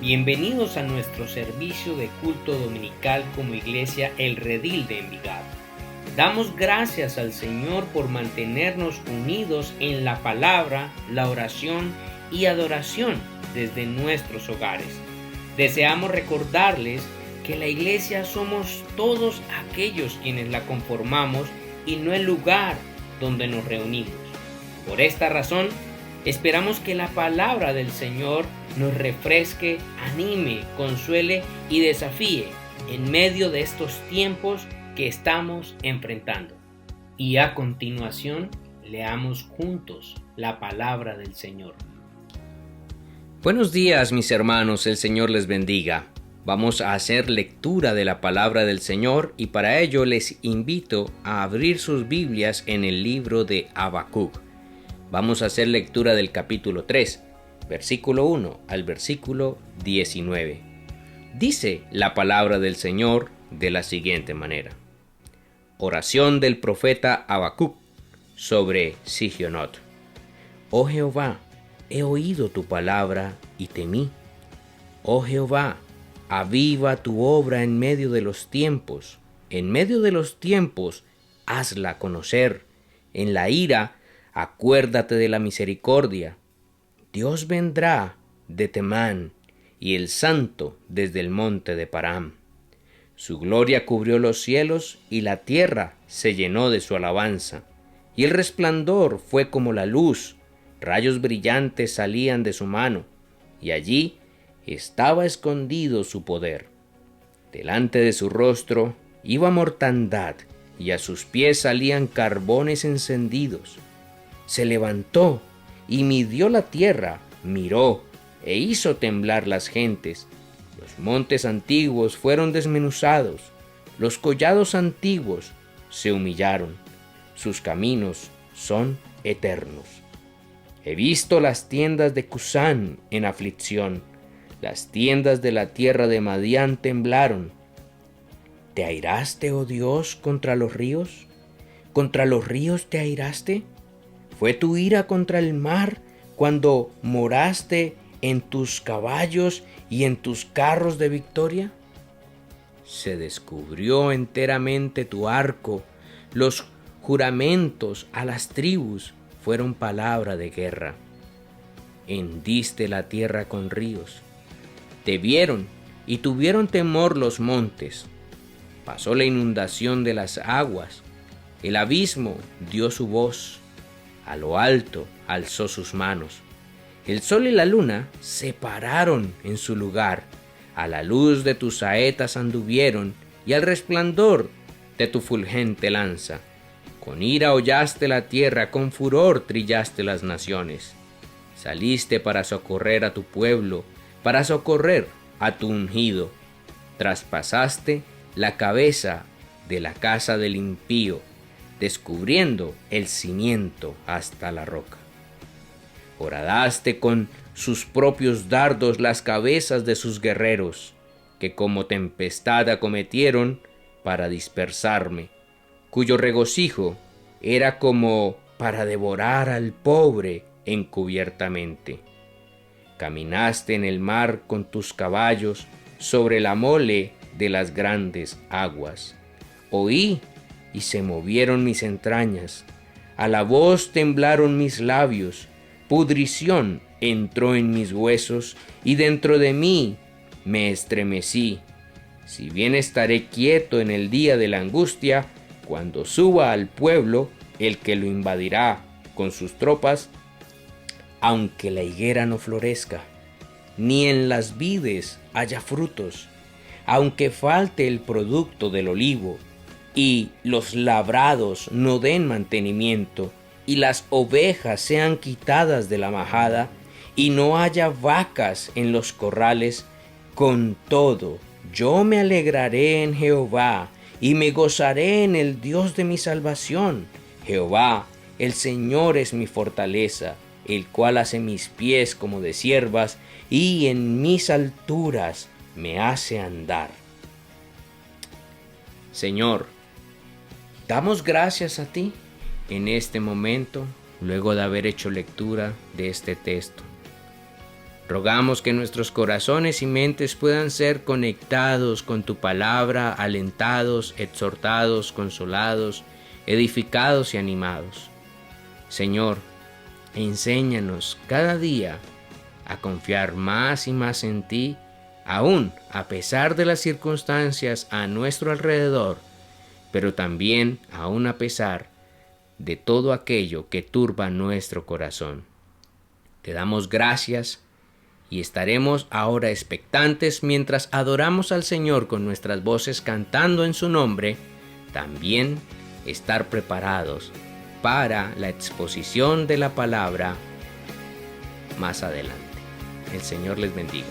Bienvenidos a nuestro servicio de culto dominical como Iglesia El Redil de Envigado. Damos gracias al Señor por mantenernos unidos en la palabra, la oración y adoración desde nuestros hogares. Deseamos recordarles que la Iglesia somos todos aquellos quienes la conformamos y no el lugar donde nos reunimos. Por esta razón, esperamos que la palabra del Señor nos refresque, anime, consuele y desafíe en medio de estos tiempos que estamos enfrentando. Y a continuación, leamos juntos la palabra del Señor. Buenos días, mis hermanos, el Señor les bendiga. Vamos a hacer lectura de la palabra del Señor y para ello les invito a abrir sus Biblias en el libro de Habacuc. Vamos a hacer lectura del capítulo 3, versículo 1 al versículo 19. Dice la palabra del Señor de la siguiente manera. Oración del profeta Habacuc sobre Sigionot. Oh Jehová, he oído tu palabra y temí. Oh Jehová, aviva tu obra en medio de los tiempos. En medio de los tiempos, hazla conocer. En la ira, acuérdate de la misericordia. Dios vendrá de Temán y el Santo desde el monte de Param. Su gloria cubrió los cielos y la tierra se llenó de su alabanza. Y el resplandor fue como la luz, rayos brillantes salían de su mano, y allí estaba escondido su poder. Delante de su rostro iba mortandad, y a sus pies salían carbones encendidos. Se levantó y midió la tierra, miró e hizo temblar las gentes. Los montes antiguos fueron desmenuzados, los collados antiguos se humillaron. Sus caminos son eternos. He visto las tiendas de Cusán en aflicción, las tiendas de la tierra de Madián temblaron. ¿Te airaste, oh Dios, contra los ríos? ¿Contra los ríos te airaste? ¿Fue tu ira contra el mar cuando moraste en tus caballos y en tus carros de victoria? Se descubrió enteramente tu arco, los juramentos a las tribus fueron palabra de guerra. Hendiste la tierra con ríos. Te vieron y tuvieron temor los montes. Pasó la inundación de las aguas. El abismo dio su voz. A lo alto alzó sus manos. El sol y la luna se pararon en su lugar. A la luz de tus saetas anduvieron y al resplandor de tu fulgente lanza. Con ira hollaste la tierra, con furor trillaste las naciones. Saliste para socorrer a tu pueblo, para socorrer a tu ungido. Traspasaste la cabeza de la casa del impío, descubriendo el cimiento hasta la roca. Horadaste con sus propios dardos las cabezas de sus guerreros, que como tempestad acometieron para dispersarme, cuyo regocijo era como para devorar al pobre encubiertamente. Caminaste en el mar con tus caballos sobre la mole de las grandes aguas. Oí y se movieron mis entrañas, a la voz temblaron mis labios, pudrición entró en mis huesos y dentro de mí me estremecí. Si bien estaré quieto en el día de la angustia, cuando suba al pueblo el que lo invadirá con sus tropas, aunque la higuera no florezca, ni en las vides haya frutos, aunque falte el producto del olivo, y los labrados no den mantenimiento, y las ovejas sean quitadas de la majada, y no haya vacas en los corrales, con todo yo me alegraré en Jehová, y me gozaré en el Dios de mi salvación. Jehová, el Señor es mi fortaleza, el cual hace mis pies como de ciervas, y en mis alturas me hace andar. Señor, damos gracias a ti en este momento, luego de haber hecho lectura de este texto. Rogamos que nuestros corazones y mentes puedan ser conectados con tu palabra, alentados, exhortados, consolados, edificados y animados. Señor, enséñanos cada día a confiar más y más en ti, aún a pesar de las circunstancias a nuestro alrededor, pero también aún a pesar de todo aquello que turba nuestro corazón. Te damos gracias y estaremos ahora expectantes mientras adoramos al Señor con nuestras voces cantando en su nombre, también estar preparados para la exposición de la palabra más adelante. El Señor les bendiga.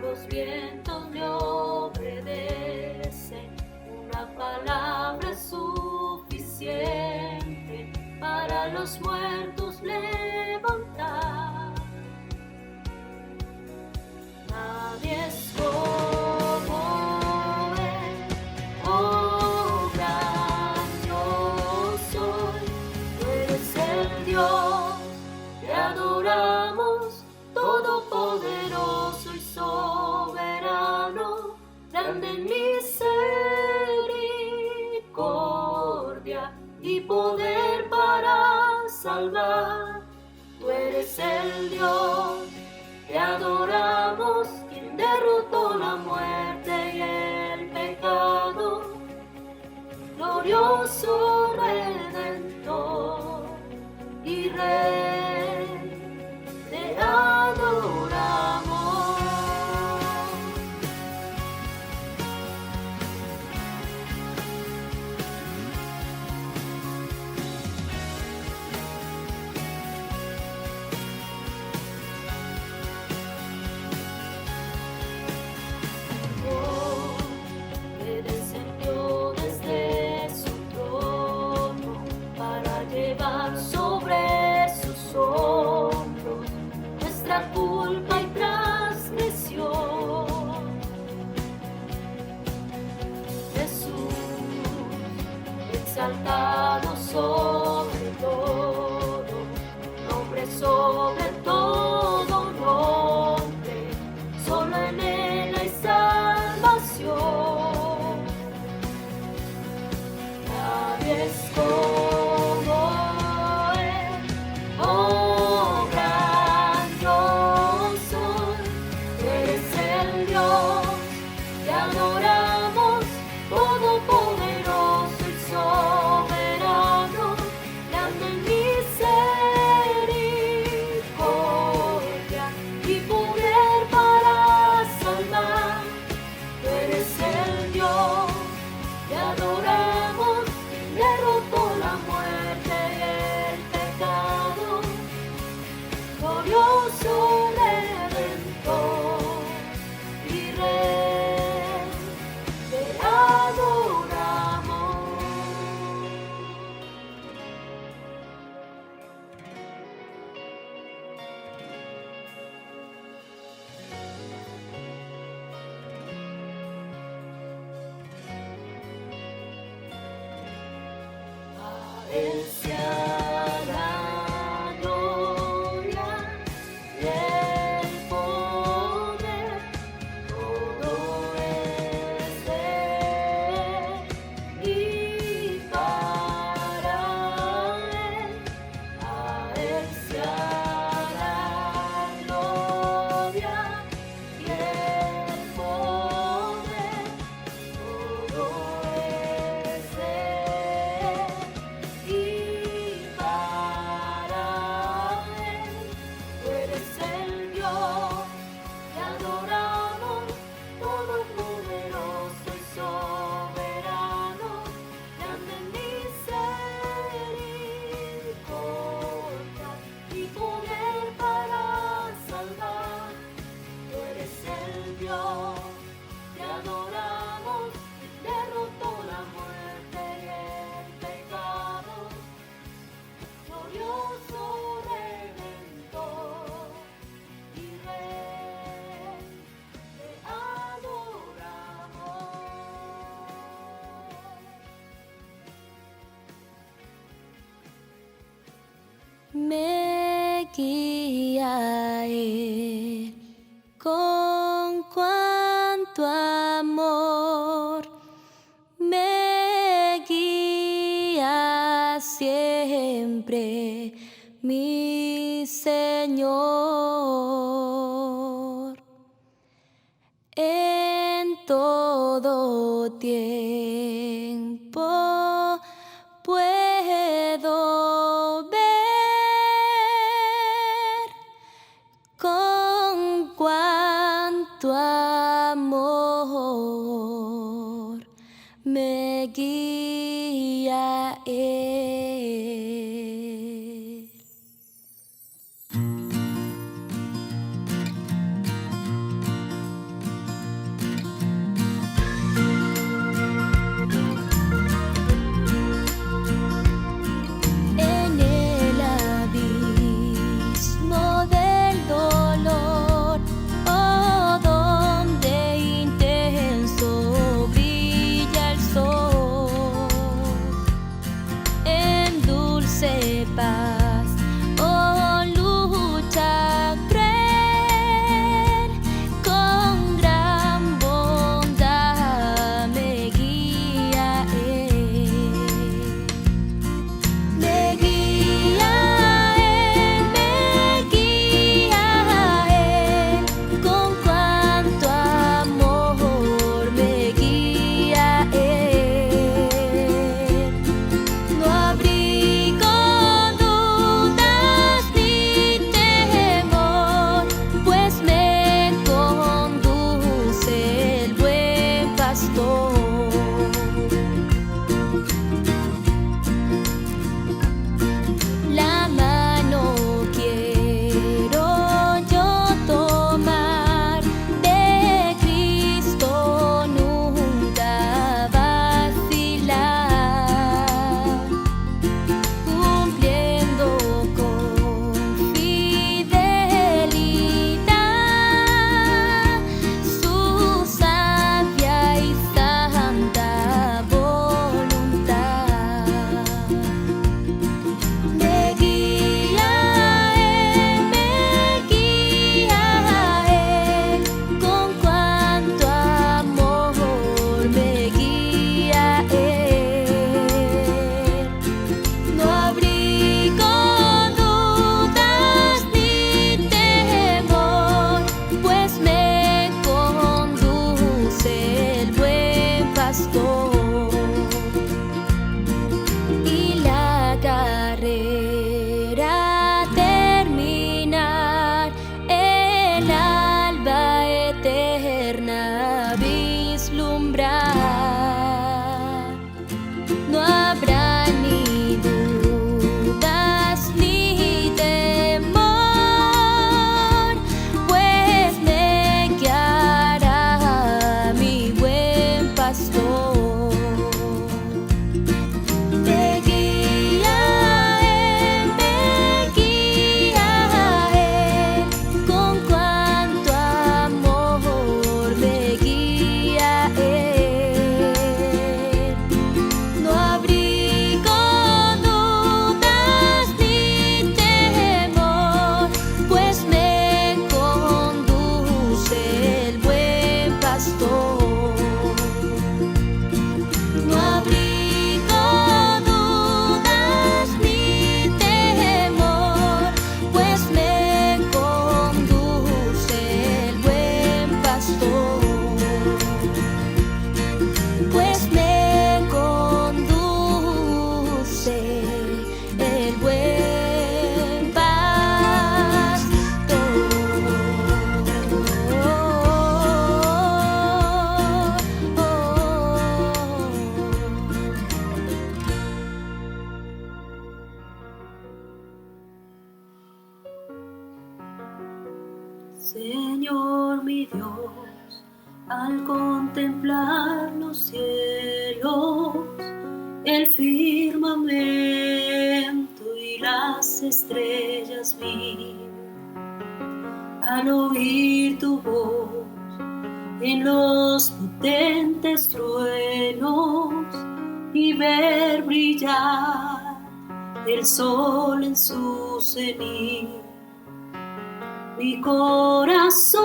Los vientos le obedecen, una palabra es suficiente para los muertos levantar. Nadie es como Él, oh gran yo soy, tú eres el Dios, te adoramos, todopoderoso y soberano, grande en misericordia y poder para salvar. Tú eres el Dios, te adoramos, quien derrotó la muerte y el pecado, glorioso Redentor y Rey, te adoramos. Que descendió desde su trono para llevar sobre sus hombros nuestra culpa y transgresión. Jesús, exaltado sobre todo, nombre sobre todo nombre, solo en Él hay salvación. Nadie es como Él, oh gran yo soy, tú eres el Dios, te adoramos, todopoderoso y soberano, grande en misericordia y poder para salvar. Tú eres el Dios, te adoramos, quien derrotó la muerte y el pecado, glorioso Redentor y Rey, te adoramos. A Él sea la gloria y el poder, todo es de Él y para Él. A Él sea la gloria y el poder, todo es de Él y con cuánto amor me guía siempre mi Señor. En todo tiempo puedo ver con cuánto amor me guía Él. En el abismo del dolor, oh, donde intenso brilla el sol, en dulce paz, oh, lucha cruel, con gran bondad me guía Él. Me guía Él, con cuánto amor me guía Él. No abrigo dudas ni temor, pues me conduce el buen pastor. La mano quiero yo tomar de Cristo, nunca vacilar, cumpliendo con fidelidad su sabia y santa voluntad. Me guía Él, con cuánto amor me guía Él. No abrigo dudas ni temor, pues me conduce el buen pastor. Y la carrera terminar, el alba eterna vislumbrar. No habrá ni dudas ni temor, pues me guiará mi buen pastor. Me guía Él, con cuánto amor me guía Él. No abrigo dudas ni temor, pues me conduce el buen pastor. No abrigo dudas ni temor, pues me conduce el buen pastor. Pues me conduce el buen Señor mi Dios, al contemplar los cielos, el firmamento y las estrellas vi, al oír tu voz en los potentes truenos y ver brillar el sol en su cenit. Mi corazón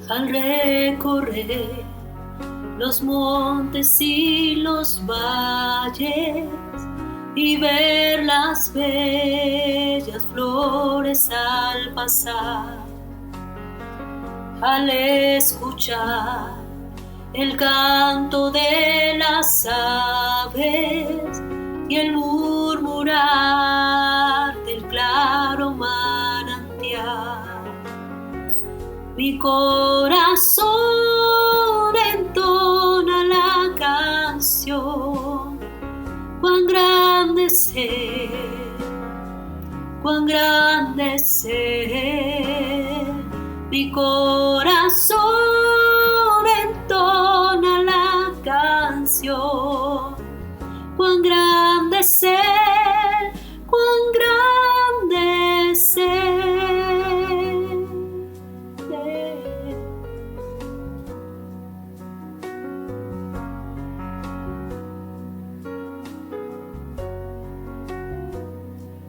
al recorrer los montes y los valles y ver las bellas flores al pasar, al escuchar el canto de las aves y el murmurar del claro manantial. Mi corazón entona la canción, cuán grande es Él, cuán grande es Él. Mi corazón entona la canción, cuán grande es Él, cuán grande es Él.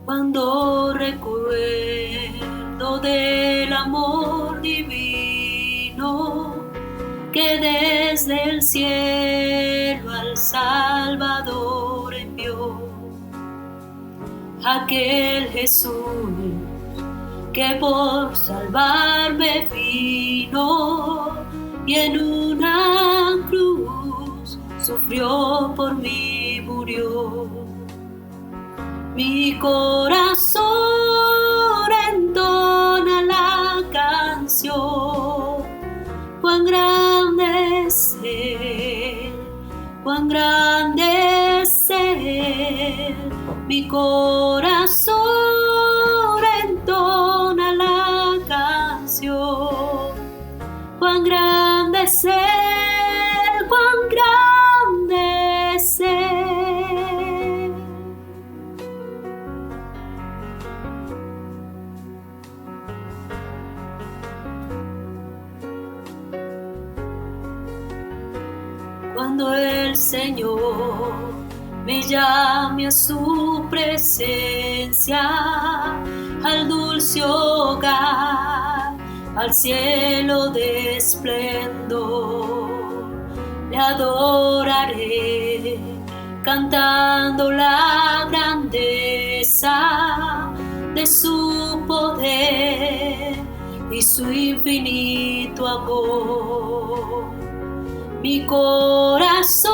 Cuando recuerdo del amor divino que desde el cielo al Salvador envió, aquel Jesús que por salvarme vino y en una cruz sufrió por mí, murió. Mi corazón entona la canción, cuán grande es Él, cuán grande es Él. Mi corazón entona la canción, cuán grande es Él, cuán grande es Él. Cuando el Señor me llame a su presencia, al dulce hogar, al cielo de esplendor, le adoraré, cantando la grandeza de su poder y su infinito amor. Mi corazón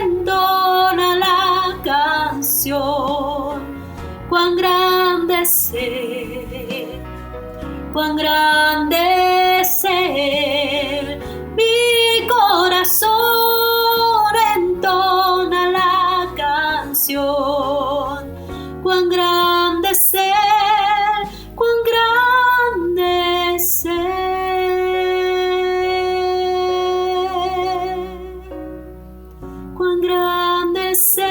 entona la canción, cuán grande es Él, cuán grande es Él. Mi corazón entona la canción, cuán grande es Él, cuán grande es Él. Cuán grande es Él,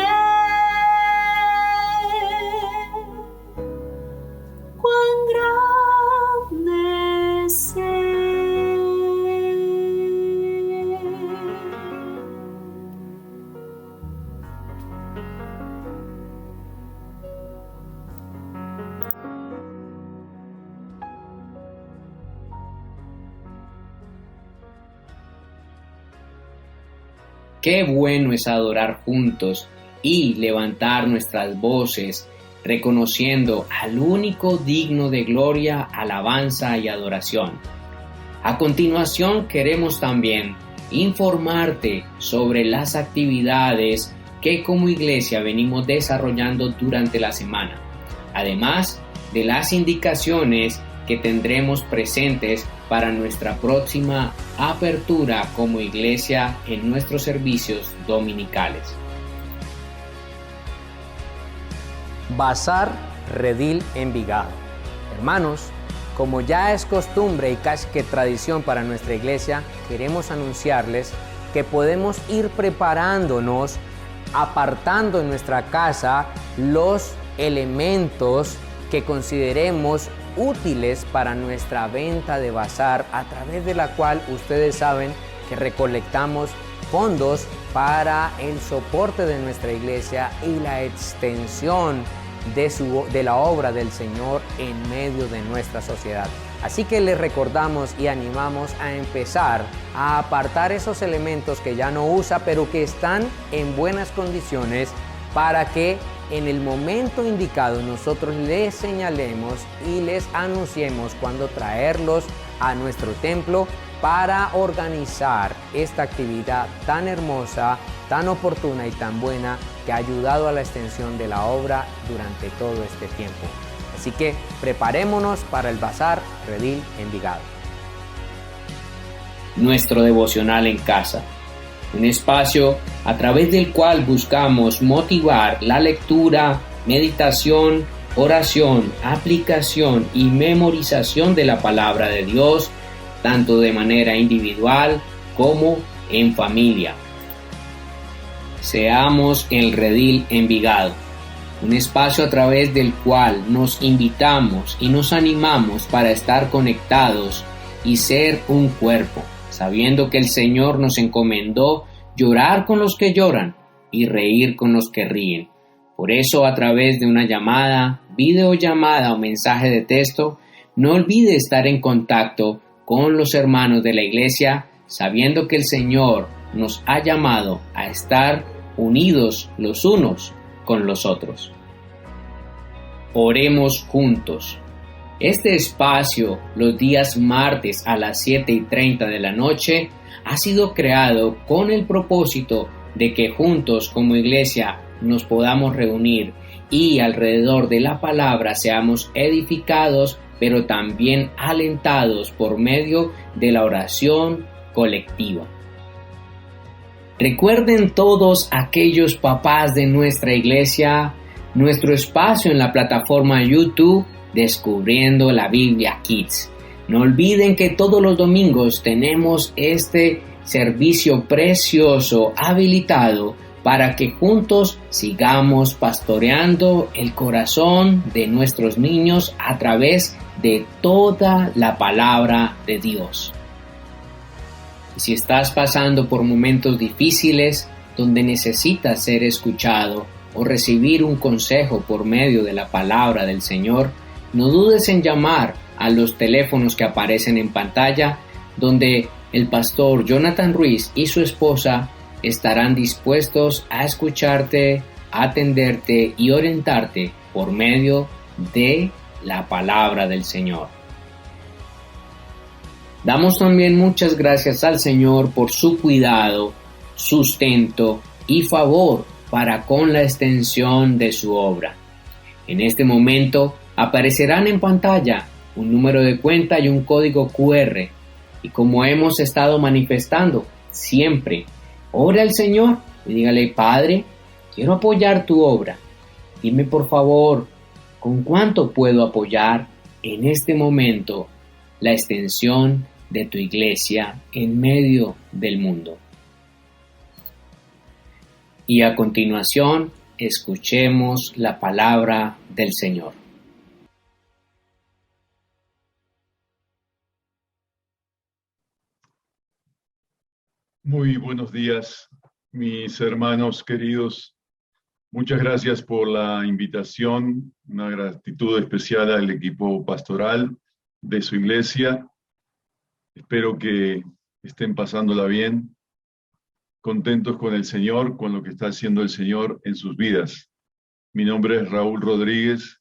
cuán grande es Él. Qué bueno es adorar juntos y levantar nuestras voces, reconociendo al único digno de gloria, alabanza y adoración. A continuación queremos también informarte sobre las actividades que como iglesia venimos desarrollando durante la semana, además de las indicaciones que tendremos presentes para nuestra próxima apertura como iglesia en nuestros servicios dominicales. Bazar Redil Envigado. Hermanos, como ya es costumbre y casi que tradición para nuestra iglesia, queremos anunciarles que podemos ir preparándonos, apartando en nuestra casa los elementos que consideremos útiles para nuestra venta de bazar, a través de la cual ustedes saben que recolectamos fondos para el soporte de nuestra iglesia y la extensión de la obra del Señor en medio de nuestra sociedad. Así que les recordamos y animamos a empezar a apartar esos elementos que ya no usa, pero que están en buenas condiciones para que en el momento indicado nosotros les señalemos y les anunciemos cuándo traerlos a nuestro templo para organizar esta actividad tan hermosa, tan oportuna y tan buena que ha ayudado a la extensión de la obra durante todo este tiempo. Así que preparémonos para el Bazar Redil Envigado. Nuestro devocional en casa, un espacio a través del cual buscamos motivar la lectura, meditación, oración, aplicación y memorización de la palabra de Dios, tanto de manera individual como en familia. Seamos el Redil Envigado, un espacio a través del cual nos invitamos y nos animamos para estar conectados y ser un cuerpo, sabiendo que el Señor nos encomendó llorar con los que lloran y reír con los que ríen. Por eso, a través de una llamada, videollamada o mensaje de texto, no olvide estar en contacto con los hermanos de la iglesia, sabiendo que el Señor nos ha llamado a estar unidos los unos con los otros. Oremos juntos. Este espacio, los días martes a las 7:30 de la noche, ha sido creado con el propósito de que juntos como iglesia nos podamos reunir y alrededor de la palabra seamos edificados, pero también alentados por medio de la oración colectiva. Recuerden todos aquellos papás de nuestra iglesia nuestro espacio en la plataforma YouTube Descubriendo la Biblia Kids. No olviden que todos los domingos tenemos este servicio precioso habilitado para que juntos sigamos pastoreando el corazón de nuestros niños a través de toda la palabra de Dios. Y si estás pasando por momentos difíciles donde necesitas ser escuchado o recibir un consejo por medio de la palabra del Señor, no dudes en llamar a los teléfonos que aparecen en pantalla, donde el pastor Jonathan Ruiz y su esposa estarán dispuestos a escucharte, atenderte y orientarte por medio de la palabra del Señor. Damos también muchas gracias al Señor por su cuidado, sustento y favor para con la extensión de su obra. En este momento aparecerán en pantalla un número de cuenta y un código QR, y como hemos estado manifestando siempre, ore al Señor y dígale: Padre, quiero apoyar tu obra. Dime por favor, ¿con cuánto puedo apoyar en este momento la extensión de tu iglesia en medio del mundo? Y a continuación, escuchemos la palabra del Señor. Muy buenos días, mis hermanos queridos. Muchas gracias por la invitación. Una gratitud especial al equipo pastoral de su iglesia. Espero que estén pasándola bien, contentos con el Señor, con lo que está haciendo el Señor en sus vidas. Mi nombre es Raúl Rodríguez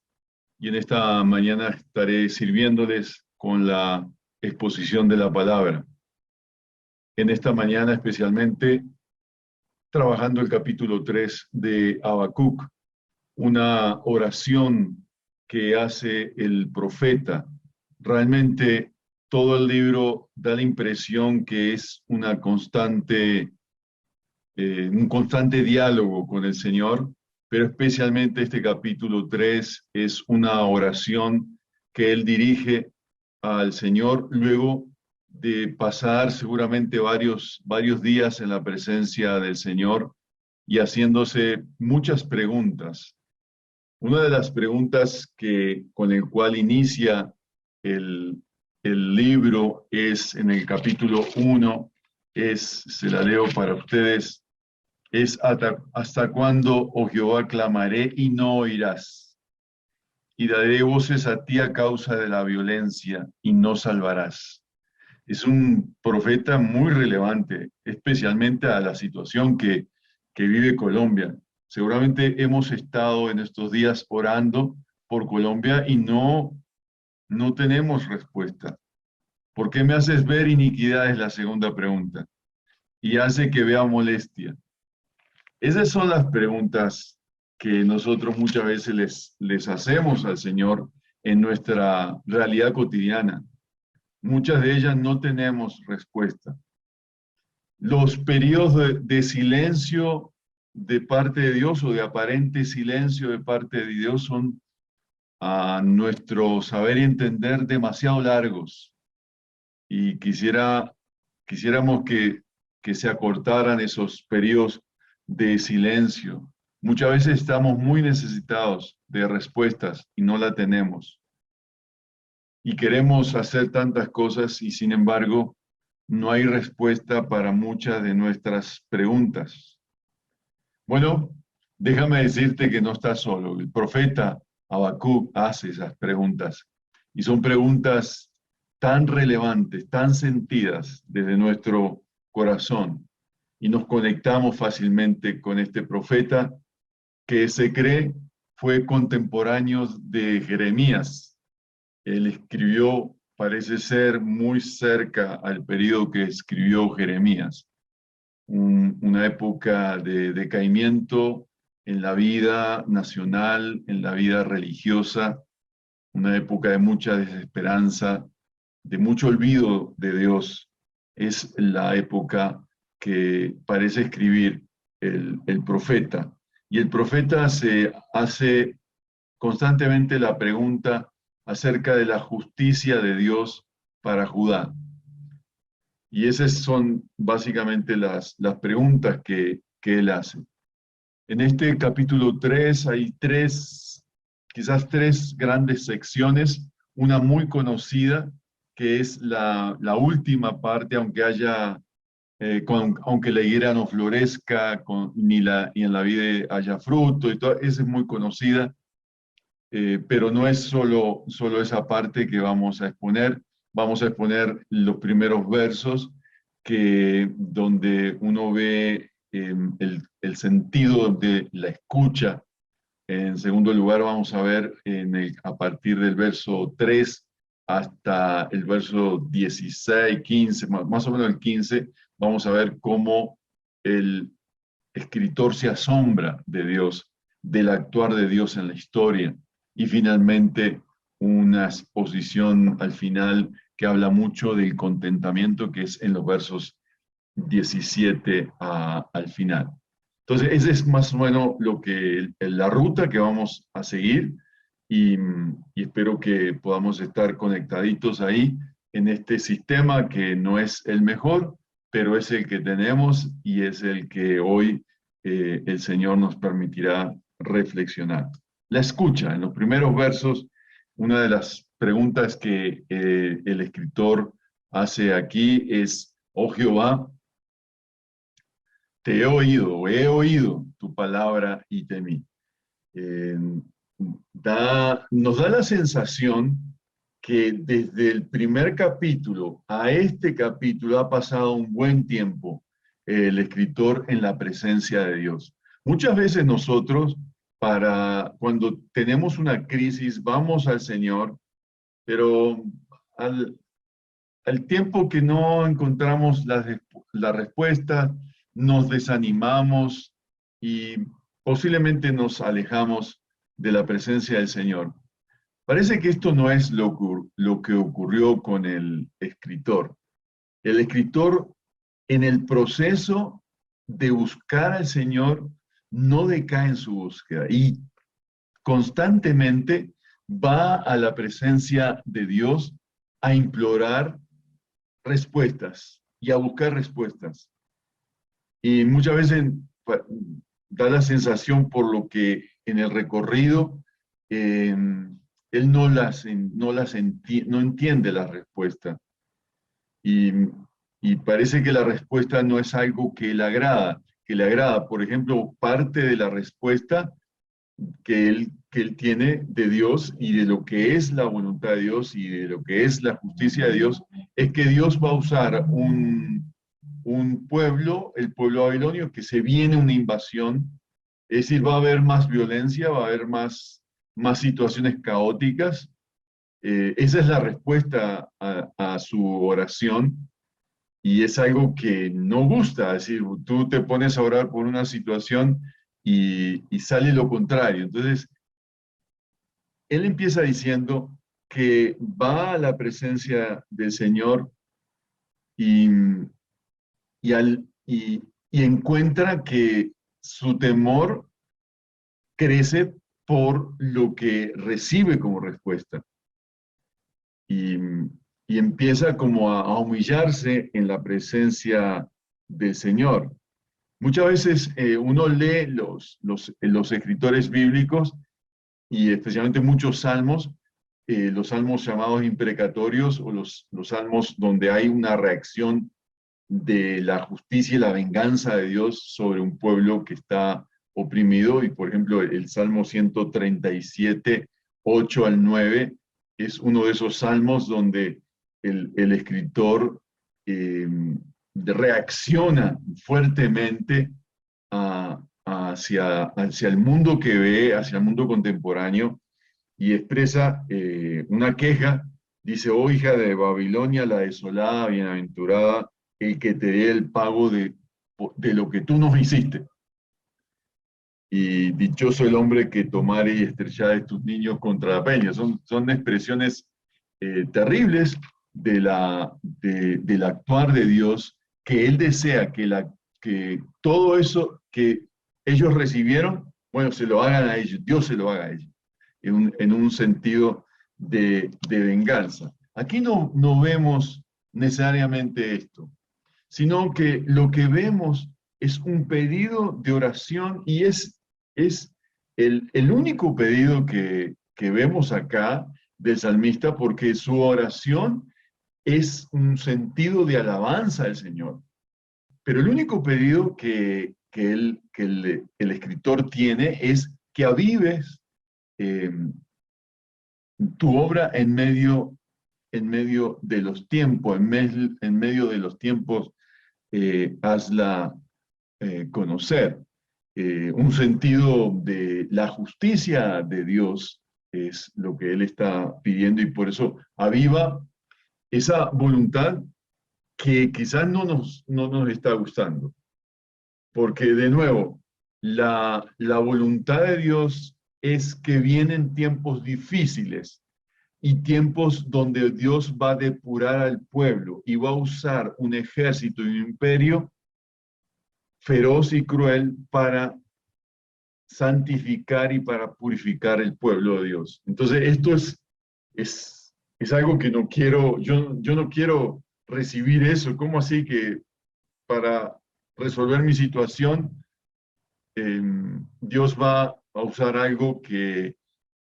y en esta mañana estaré sirviéndoles con la exposición de la palabra. En esta mañana especialmente trabajando el capítulo 3 de Habacuc, una oración que hace el profeta. Realmente todo el libro da la impresión que es una constante, un constante diálogo con el Señor, pero especialmente este capítulo 3 es una oración que él dirige al Señor luego de pasar seguramente varios días en la presencia del Señor y haciéndose muchas preguntas. Una de las preguntas con el cual inicia el libro es en el capítulo 1, se la leo para ustedes, es ¿hasta cuándo, oh Jehová, clamaré y no oirás? y daré voces a ti a causa de la violencia, y no salvarás. Es un profeta muy relevante, especialmente a la situación que vive Colombia. Seguramente hemos estado en estos días orando por Colombia y no tenemos respuesta. ¿Por qué me haces ver iniquidad? Es la segunda pregunta. Y hace que vea molestia. Esas son las preguntas que nosotros muchas veces les hacemos al Señor en nuestra realidad cotidiana. Muchas de ellas no tenemos respuesta. Los periodos de silencio de parte de Dios o de aparente silencio de parte de Dios son, a nuestro saber y entender, demasiado largos. Y quisiéramos que se acortaran esos periodos de silencio. Muchas veces estamos muy necesitados de respuestas y no la tenemos. Y queremos hacer tantas cosas y sin embargo no hay respuesta para muchas de nuestras preguntas. Bueno, déjame decirte que no estás solo. El profeta Habacuc hace esas preguntas y son preguntas tan relevantes, tan sentidas desde nuestro corazón, y nos conectamos fácilmente con este profeta que se cree fue contemporáneo de Jeremías. Él escribió, parece ser, muy cerca al periodo que escribió Jeremías, una época de decaimiento en la vida nacional, en la vida religiosa, una época de mucha desesperanza, de mucho olvido de Dios. Es la época que parece escribir el profeta. Y el profeta se hace constantemente la pregunta acerca de la justicia de Dios para Judá. Y esas son básicamente las preguntas que él hace. En este capítulo 3 hay quizás tres grandes secciones. Una muy conocida, que es la última parte, aunque la higuera no florezca, ni en la vid haya fruto, y todo, esa es muy conocida, pero no es solo esa parte que vamos a exponer. Vamos a exponer los primeros versos, donde uno ve el sentido de la escucha. En segundo lugar, vamos a ver a partir del verso 3 hasta el verso 16, 15, más o menos el 15, vamos a ver cómo el escritor se asombra de Dios, del actuar de Dios en la historia. Y finalmente, una exposición al final que habla mucho del contentamiento, que es en los versos 17 al final. Entonces, esa es más o menos la ruta que vamos a seguir, y espero que podamos estar conectaditos ahí en este sistema que no es el mejor, pero es el que tenemos y es el que hoy el Señor nos permitirá reflexionar. La escucha, en los primeros versos, una de las preguntas que el escritor hace aquí es: oh Jehová, te he oído tu palabra y temí. Nos da la sensación que desde el primer capítulo a este capítulo ha pasado un buen tiempo el escritor en la presencia de Dios. Muchas veces nosotros, cuando tenemos una crisis, vamos al Señor, pero al tiempo que no encontramos la respuesta, nos desanimamos y posiblemente nos alejamos de la presencia del Señor. Parece que esto no es lo que ocurrió con el escritor. El escritor, en el proceso de buscar al Señor, no decae en su búsqueda y constantemente va a la presencia de Dios a implorar respuestas y a buscar respuestas. Y muchas veces da la sensación por lo que en el recorrido él no entiende la respuesta. Y parece que la respuesta no es algo que le agrada. Por ejemplo, parte de la respuesta que él tiene de Dios y de lo que es la voluntad de Dios y de lo que es la justicia de Dios, es que Dios va a usar un pueblo, el pueblo babilonio, que se viene una invasión, es decir, va a haber más violencia, va a haber más situaciones caóticas. Esa es la respuesta a su oración y es algo que no gusta. Es decir, tú te pones a orar por una situación y sale lo contrario. Entonces, él empieza diciendo que va a la presencia del Señor y, y encuentra que su temor crece por lo que recibe como respuesta. Y, y empieza como a humillarse en la presencia del Señor. Muchas veces uno lee los escritores bíblicos y especialmente muchos salmos, los salmos llamados imprecatorios o los salmos donde hay una reacción de la justicia y la venganza de Dios sobre un pueblo que está oprimido. Y por ejemplo, el Salmo 137, 8 al 9, es uno de esos salmos donde el escritor reacciona fuertemente hacia el mundo que ve, hacia el mundo contemporáneo, y expresa una queja. Dice: oh hija de Babilonia, la desolada, bienaventurada, el que te dé el pago de lo que tú nos hiciste. Y dichoso el hombre que tomare y estrellare tus niños contra la peña. Son expresiones terribles del actuar de Dios, que Él desea que todo eso que ellos recibieron, bueno, se lo hagan a ellos, Dios se lo haga a ellos, en un sentido de venganza. Aquí no vemos necesariamente esto, sino que lo que vemos es un pedido de oración y es el único pedido que vemos acá del salmista, porque su oración es un sentido de alabanza al Señor. Pero el único pedido que el escritor tiene es que avives tu obra en medio de los tiempos, en medio de los tiempos, hazla conocer. Un sentido de la justicia de Dios es lo que él está pidiendo, y por eso aviva esa voluntad que quizás no nos está gustando. Porque de nuevo, la voluntad de Dios es que vienen tiempos difíciles y tiempos donde Dios va a depurar al pueblo y va a usar un ejército y un imperio feroz y cruel para santificar y para purificar el pueblo de Dios. Entonces, esto es algo que no quiero, yo no quiero recibir eso. ¿Cómo así que para resolver mi situación Dios va a usar algo que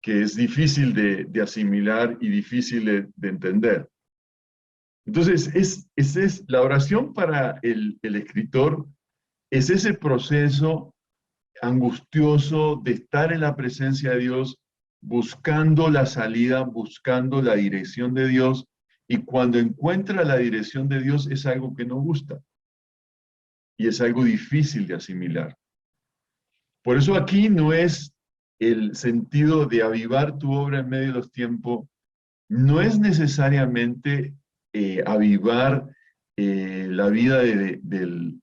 es difícil de asimilar y difícil de entender? Entonces, esa es la oración para el escritor, es ese proceso angustioso de estar en la presencia de Dios, buscando la salida, buscando la dirección de Dios, y cuando encuentra la dirección de Dios es algo que no gusta y es algo difícil de asimilar. Por eso aquí no es el sentido de avivar tu obra en medio de los tiempos, no es necesariamente avivar la vida del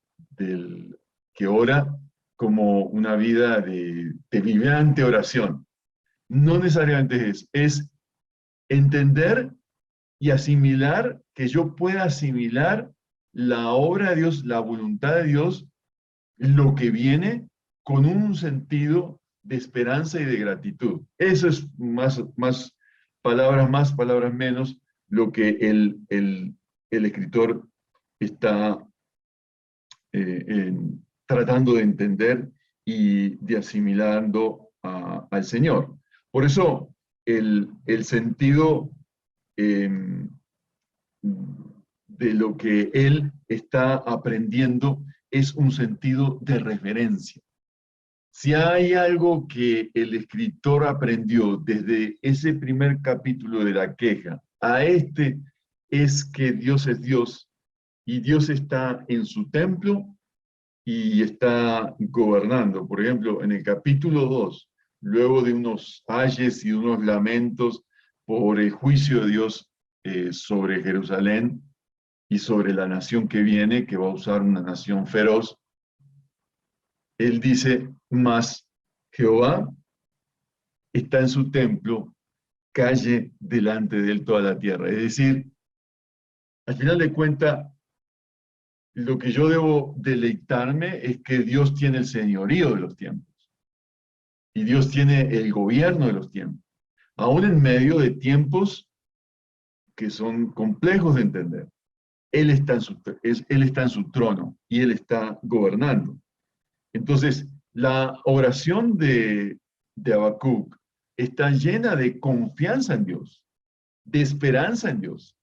que ora como una vida de vibrante oración. No necesariamente es entender y asimilar, que yo pueda asimilar la obra de Dios, la voluntad de Dios, lo que viene, con un sentido de esperanza y de gratitud. Eso es más palabras menos, lo que el escritor está tratando de entender y de asimilando al Señor. Por eso el sentido de lo que él está aprendiendo es un sentido de reverencia. Si hay algo que el escritor aprendió desde ese primer capítulo de la queja a este, es que Dios es Dios y Dios está en su templo y está gobernando. Por ejemplo, en el capítulo 2, luego de unos ayes y unos lamentos por el juicio de Dios sobre Jerusalén y sobre la nación que viene, que va a usar una nación feroz, él dice, mas Jehová está en su templo, calle delante de él toda la tierra. Es decir, al final de cuentas, lo que yo debo deleitarme es que Dios tiene el señorío de los tiempos y Dios tiene el gobierno de los tiempos, aún en medio de tiempos que son complejos de entender. Él está en su trono y Él está gobernando. Entonces, la oración de Habacuc está llena de confianza en Dios, de esperanza en Dios,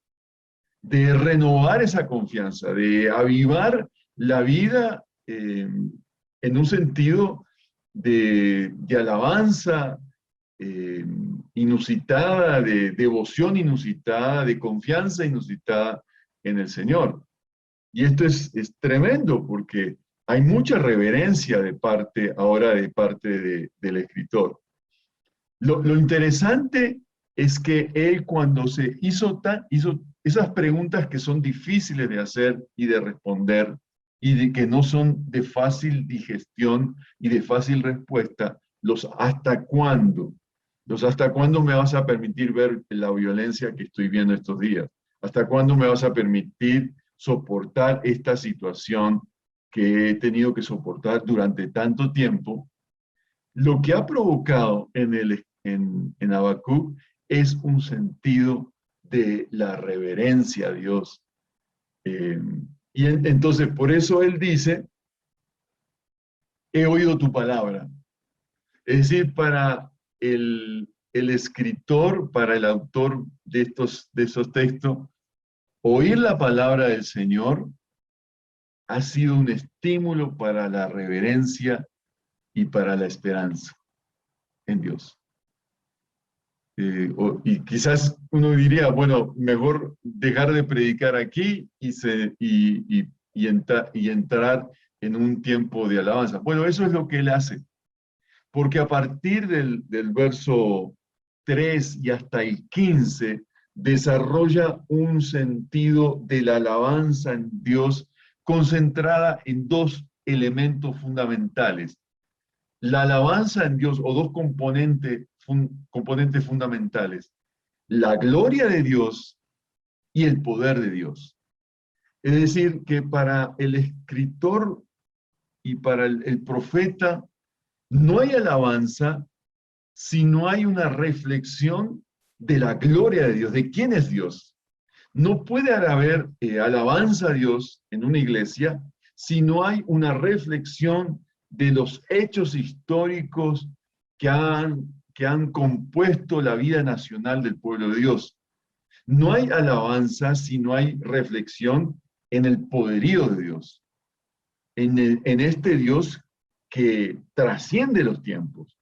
de renovar esa confianza, de avivar la vida en un sentido de alabanza inusitada, de devoción inusitada, de confianza inusitada en el Señor. Y esto es tremendo porque hay mucha reverencia del escritor. Lo interesante es que él cuando se hizo esas preguntas que son difíciles de hacer y de responder y de que no son de fácil digestión y de fácil respuesta, los hasta cuándo me vas a permitir ver la violencia que estoy viendo estos días, hasta cuándo me vas a permitir soportar esta situación que he tenido que soportar durante tanto tiempo. Lo que ha provocado en Habacuc es un sentido de la reverencia a Dios. Entonces, por eso él dice, he oído tu palabra. Es decir, para el escritor, para el autor de esos textos, oír la palabra del Señor ha sido un estímulo para la reverencia y para la esperanza en Dios. Y quizás uno diría, bueno, mejor dejar de predicar aquí y entrar en un tiempo de alabanza. Bueno, eso es lo que él hace. Porque a partir del verso 3 y hasta el 15, desarrolla un sentido de la alabanza en Dios concentrada en dos elementos fundamentales. La alabanza en Dios, o dos componentes fundamentales, la gloria de Dios y el poder de Dios. Es decir, que para el escritor y para el profeta no hay alabanza si no hay una reflexión de la gloria de Dios, de quién es Dios. No puede haber alabanza a Dios en una iglesia si no hay una reflexión de los hechos históricos que han compuesto la vida nacional del pueblo de Dios. No hay alabanza si no hay reflexión en el poderío de Dios, en este Dios que trasciende los tiempos,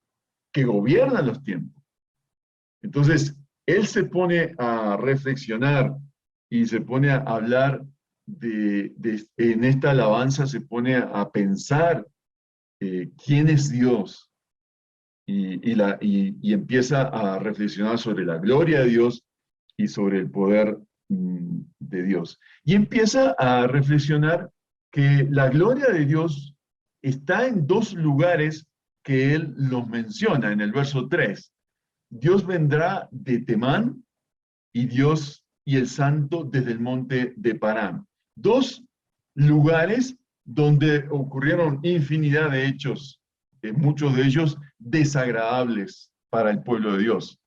que gobierna los tiempos. Entonces, él se pone a reflexionar y se pone a hablar en esta alabanza, se pone a pensar quién es Dios y empieza a reflexionar sobre la gloria de Dios y sobre el poder de Dios. Y empieza a reflexionar que la gloria de Dios está en dos lugares que él los menciona en el verso 3. Dios vendrá de Temán y Dios y el santo desde el monte de Parán. Dos lugares donde ocurrieron infinidad de hechos, muchos de ellos desagradables para el pueblo de Dios.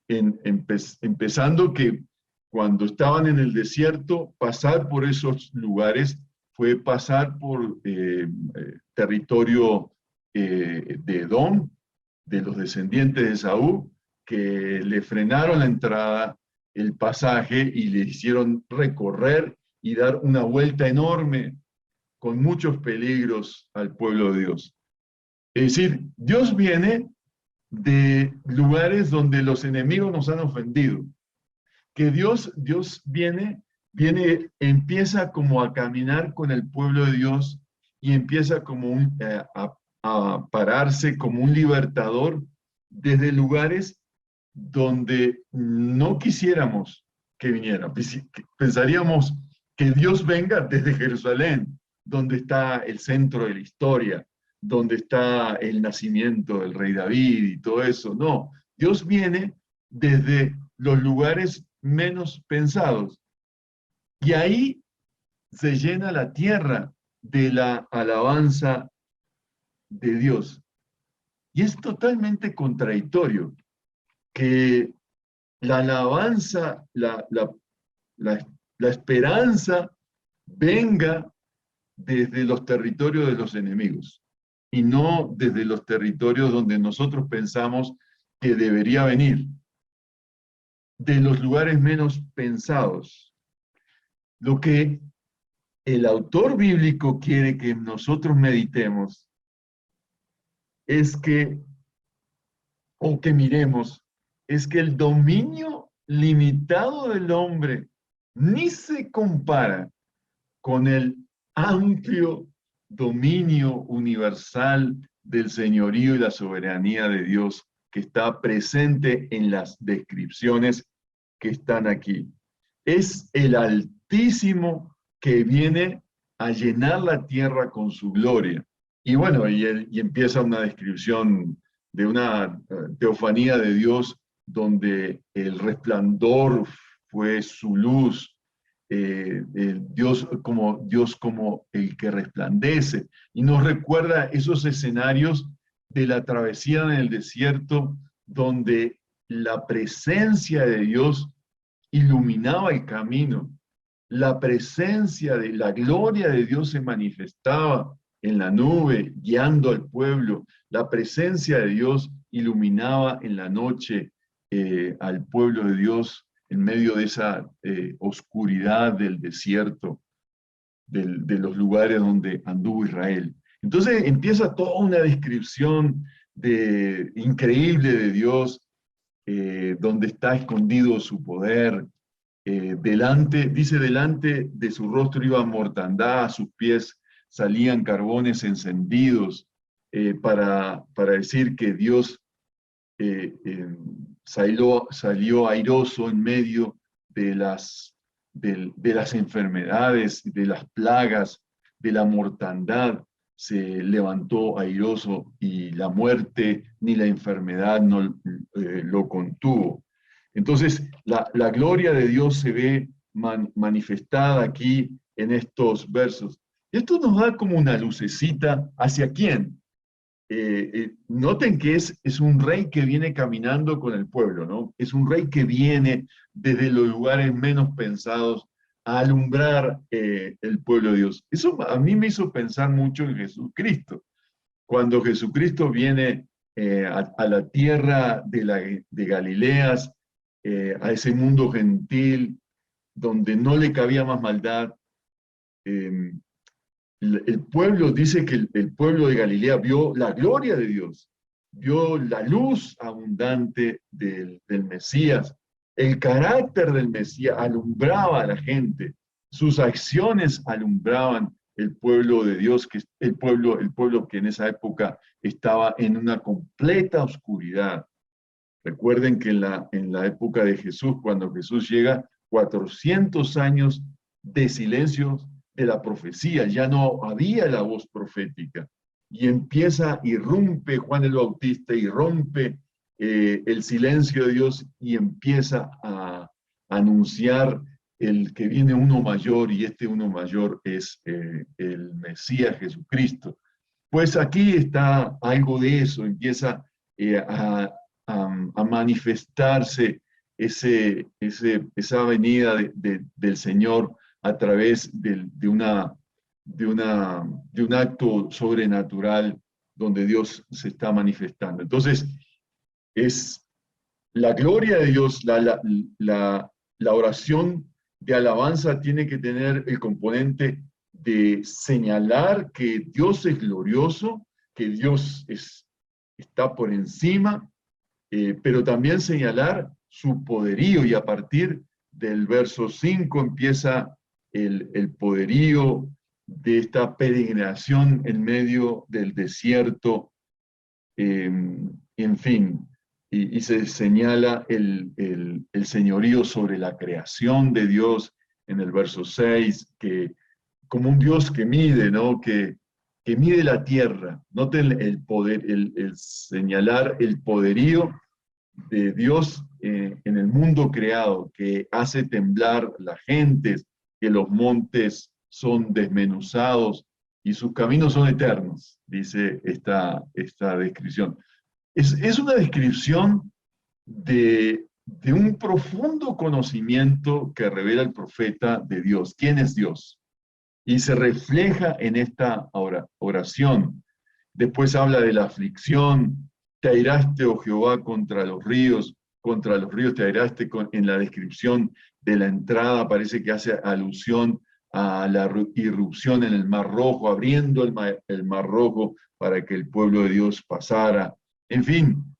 Empezando que cuando estaban en el desierto, pasar por esos lugares fue pasar por territorio de Edom, de los descendientes de Esaú, que le frenaron la entrada, el pasaje, y le hicieron recorrer y dar una vuelta enorme con muchos peligros al pueblo de Dios. Es decir, Dios viene de lugares donde los enemigos nos han ofendido. Que Dios empieza como a caminar con el pueblo de Dios y empieza como a pararse como un libertador desde lugares donde no quisiéramos que viniera. Pensaríamos que Dios venga desde Jerusalén, donde está el centro de la historia, donde está el nacimiento del rey David y todo eso. No, Dios viene desde los lugares menos pensados. Y ahí se llena la tierra de la alabanza de Dios. Y es totalmente contradictorio que la alabanza, la esperanza venga desde los territorios de los enemigos y no desde los territorios donde nosotros pensamos que debería venir, de los lugares menos pensados. Lo que el autor bíblico quiere que nosotros meditemos es que, o que miremos, es que el dominio limitado del hombre ni se compara con el amplio dominio universal del señorío y la soberanía de Dios que está presente en las descripciones que están aquí. Es el Altísimo que viene a llenar la tierra con su gloria. Y bueno, y empieza una descripción de una teofanía de Dios donde el resplandor fue su luz, Dios como el que resplandece, y nos recuerda esos escenarios de la travesía en el desierto donde la presencia de Dios iluminaba el camino, la presencia de la gloria de Dios se manifestaba en la nube guiando al pueblo, la presencia de Dios iluminaba en la noche al pueblo de Dios en medio de esa oscuridad del desierto, de los lugares donde anduvo Israel. Entonces empieza toda una descripción increíble de Dios, donde está escondido su poder. Delante de su rostro iba mortandad, a sus pies salían carbones encendidos, para decir que Dios salió airoso en medio de las enfermedades, de las plagas, de la mortandad. Se levantó airoso y la muerte ni la enfermedad no lo contuvo. Entonces, la gloria de Dios se ve manifestada aquí en estos versos. Esto nos da como una lucecita hacia quién. Noten que es un rey que viene caminando con el pueblo, ¿no? Es un rey que viene desde los lugares menos pensados a alumbrar el pueblo de Dios. Eso a mí me hizo pensar mucho en Jesucristo. Cuando Jesucristo viene a la tierra de Galileas, a ese mundo gentil, donde no le cabía más maldad, el pueblo dice que el pueblo de Galilea vio la gloria de Dios, vio la luz abundante del Mesías, el carácter del Mesías alumbraba a la gente, sus acciones alumbraban el pueblo de Dios, que el pueblo que en esa época estaba en una completa oscuridad. Recuerden que en la época de Jesús, cuando Jesús llega, 400 años de silencio de la profecía, ya no había la voz profética. Y irrumpe Juan el Bautista, irrumpe el silencio de Dios y empieza a anunciar el que viene uno mayor, y este uno mayor es el Mesías Jesucristo. Pues aquí está algo de eso, empieza a manifestarse esa venida del Señor a través de un acto sobrenatural donde Dios se está manifestando. Entonces, es la gloria de Dios, la oración de alabanza tiene que tener el componente de señalar que Dios es glorioso, que Dios está por encima, pero también señalar su poderío, y a partir del verso 5 empieza el poderío de esta peregrinación en medio del desierto, en fin, y se señala el señorío sobre la creación de Dios en el verso 6, que como un Dios que mide, ¿no? Que mide la tierra. Noten el poder, el señalar el poderío de Dios en el mundo creado, que hace temblar las gentes, que los montes son desmenuzados y sus caminos son eternos, dice esta descripción. Es una descripción de un profundo conocimiento que revela el profeta de Dios. ¿Quién es Dios? Y se refleja en esta oración. Después habla de la aflicción. Te airaste, oh Jehová, contra los ríos te airaste. En la descripción de la entrada parece que hace alusión a la irrupción en el Mar Rojo, abriendo el Mar Rojo para que el pueblo de Dios pasara. En fin,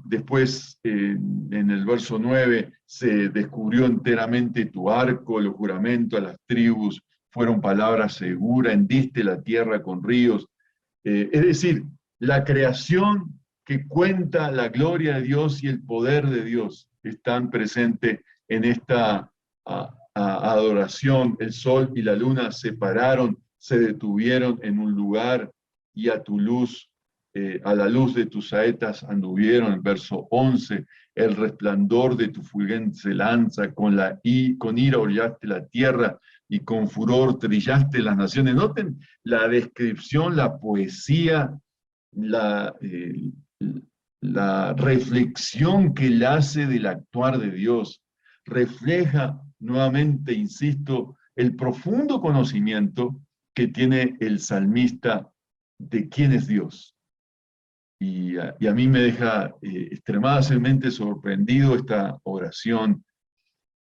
después en el verso 9 se descubrió enteramente tu arco, el juramento a las tribus fueron palabras seguras, hendiste la tierra con ríos. Es decir, la creación que cuenta la gloria de Dios y el poder de Dios están presentes en esta adoración. El sol y la luna se pararon, se detuvieron en un lugar, y a tu luz, a la luz de tus saetas anduvieron. En verso 11, el resplandor de tu fulgente lanza, con ira hollaste la tierra y con furor trillaste las naciones. Noten la descripción, la poesía, la reflexión que él hace del actuar de Dios. Refleja nuevamente, insisto, el profundo conocimiento que tiene el salmista de quién es Dios. Y a mí me deja extremadamente sorprendido esta oración,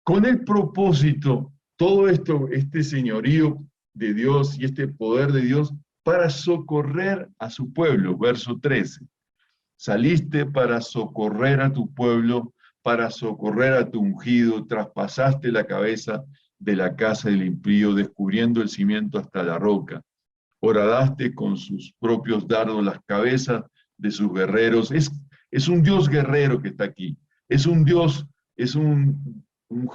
con el propósito, todo esto, este señorío de Dios y este poder de Dios, para socorrer a su pueblo. Verso 13. Saliste para socorrer a tu pueblo, para socorrer a tu ungido, traspasaste la cabeza de la casa del impío, descubriendo el cimiento hasta la roca. Horadaste con sus propios dardos las cabezas de sus guerreros. Es un Dios guerrero que está aquí. Es un Dios, es un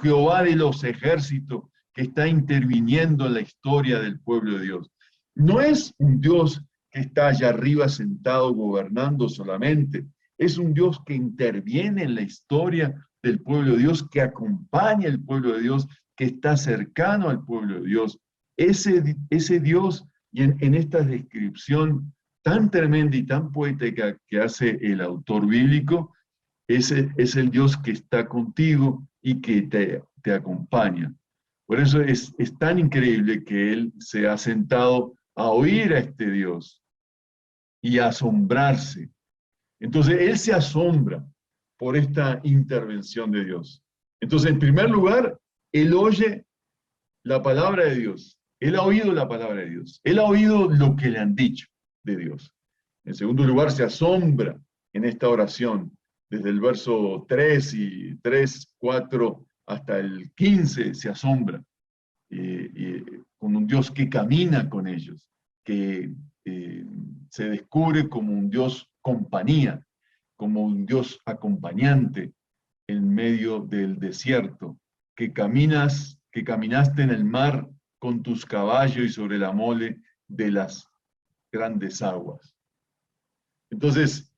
Jehová de los ejércitos que está interviniendo en la historia del pueblo de Dios. No es un Dios que está allá arriba sentado gobernando solamente. Es un Dios que interviene en la historia del pueblo de Dios, que acompaña al pueblo de Dios, que está cercano al pueblo de Dios. Ese Dios, y en esta descripción tan tremenda y tan poética que hace el autor bíblico, ese es el Dios que está contigo y que te acompaña. Por eso es tan increíble que él se ha sentado a oír a este Dios y a asombrarse. Entonces él se asombra por esta intervención de Dios. Entonces, en primer lugar, él oye la palabra de Dios. Él ha oído la palabra de Dios. Él ha oído lo que le han dicho de Dios. En segundo lugar, se asombra en esta oración, desde el verso 3, 4 hasta el 15, se asombra con un Dios que camina con ellos, que se descubre como un Dios compañía, como un Dios acompañante en medio del desierto, que caminaste en el mar con tus caballos y sobre la mole de las grandes aguas. Entonces,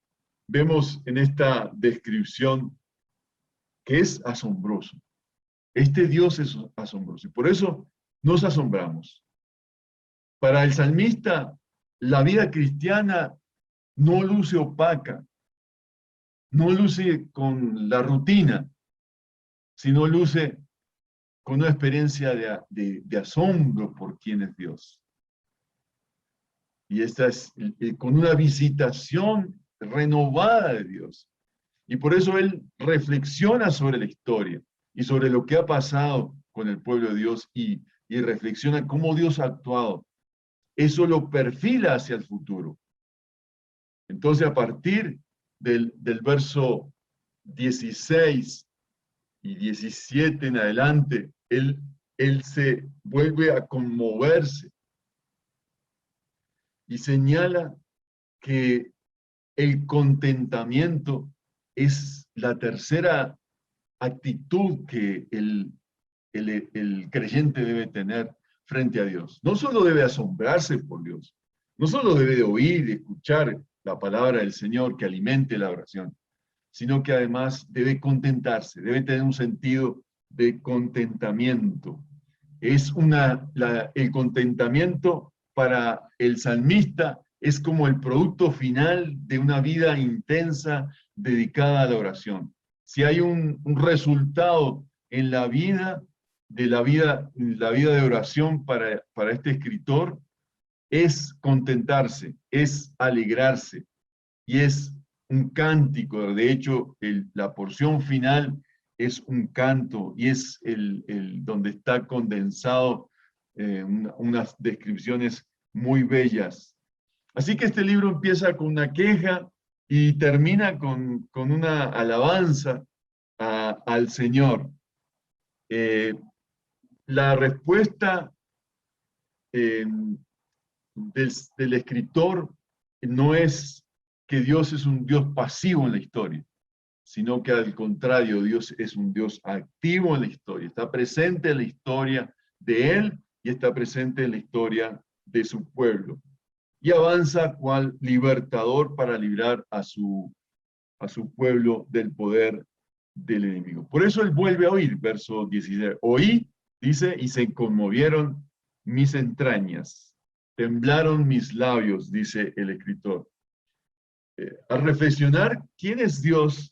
vemos en esta descripción que es asombroso. Este Dios es asombroso y por eso nos asombramos. Para el salmista, la vida cristiana no luce opaca, no luce con la rutina, sino luce con una experiencia de asombro por quién es Dios. Y esta es con una visitación renovada de Dios. Y por eso él reflexiona sobre la historia y sobre lo que ha pasado con el pueblo de Dios y reflexiona cómo Dios ha actuado. Eso lo perfila hacia el futuro. Entonces, a partir del verso 16 y 17 en adelante, él se vuelve a conmoverse y señala que el contentamiento es la tercera actitud que el creyente debe tener frente a Dios. No solo debe asombrarse por Dios, no solo debe de oír y escuchar la palabra del Señor que alimente la oración, sino que además debe contentarse, debe tener un sentido de contentamiento. El contentamiento para el salmista es como el producto final de una vida intensa dedicada a la oración. Si hay un resultado en la vida de oración para este escritor, es contentarse, es alegrarse y es un cántico. De hecho, la porción final es un canto y es donde está condensado unas descripciones muy bellas. Así que este libro empieza con una queja y termina con una alabanza al Señor. La respuesta del escritor no es que Dios es un Dios pasivo en la historia, sino que al contrario, Dios es un Dios activo en la historia, está presente en la historia de Él y está presente en la historia de su pueblo. Y avanza cual libertador para librar a su pueblo del poder del enemigo. Por eso Él vuelve a oír, verso 16. Oí, dice, y se conmovieron mis entrañas, temblaron mis labios, dice el escritor. Al reflexionar quién es Dios,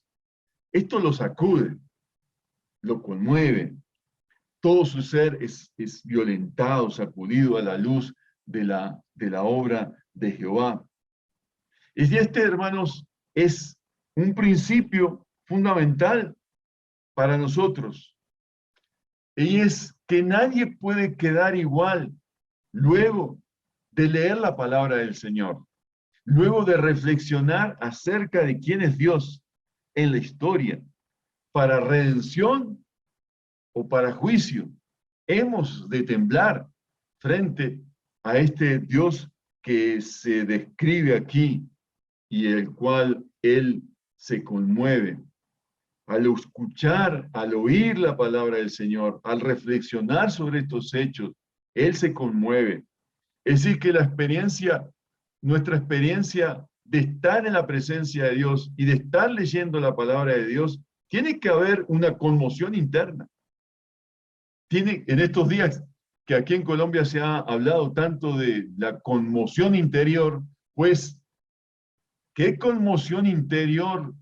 esto lo sacude, lo conmueve. Todo su ser es violentado, sacudido a la luz de la obra de Jehová. Y hermanos, es un principio fundamental para nosotros. Y es que nadie puede quedar igual luego de leer la palabra del Señor. Luego de reflexionar acerca de quién es Dios en la historia, para redención o para juicio, hemos de temblar frente a este Dios que se describe aquí y el cual Él se conmueve. Al escuchar, al oír la palabra del Señor, al reflexionar sobre estos hechos, Él se conmueve. Es decir, que nuestra experiencia de estar en la presencia de Dios y de estar leyendo la palabra de Dios, tiene que haber una conmoción interna. En estos días que aquí en Colombia se ha hablado tanto de la conmoción interior, pues, ¿qué conmoción interior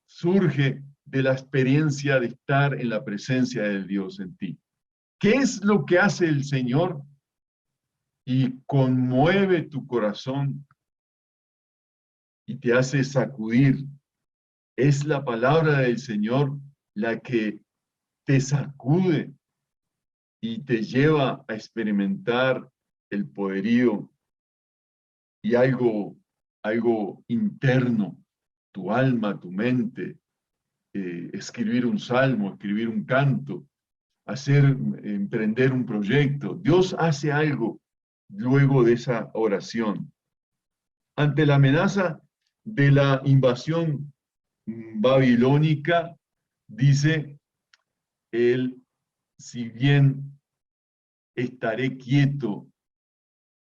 surge de la experiencia de estar en la presencia del Dios en ti? ¿Qué es lo que hace el Señor y conmueve tu corazón y te hace sacudir? Es la palabra del Señor la que te sacude y te lleva a experimentar el poderío y algo interno, tu alma, tu mente, escribir un salmo, escribir un canto, emprender un proyecto. Dios hace algo luego de esa oración. Ante la amenaza de la invasión babilónica, dice él, si bien estaré quieto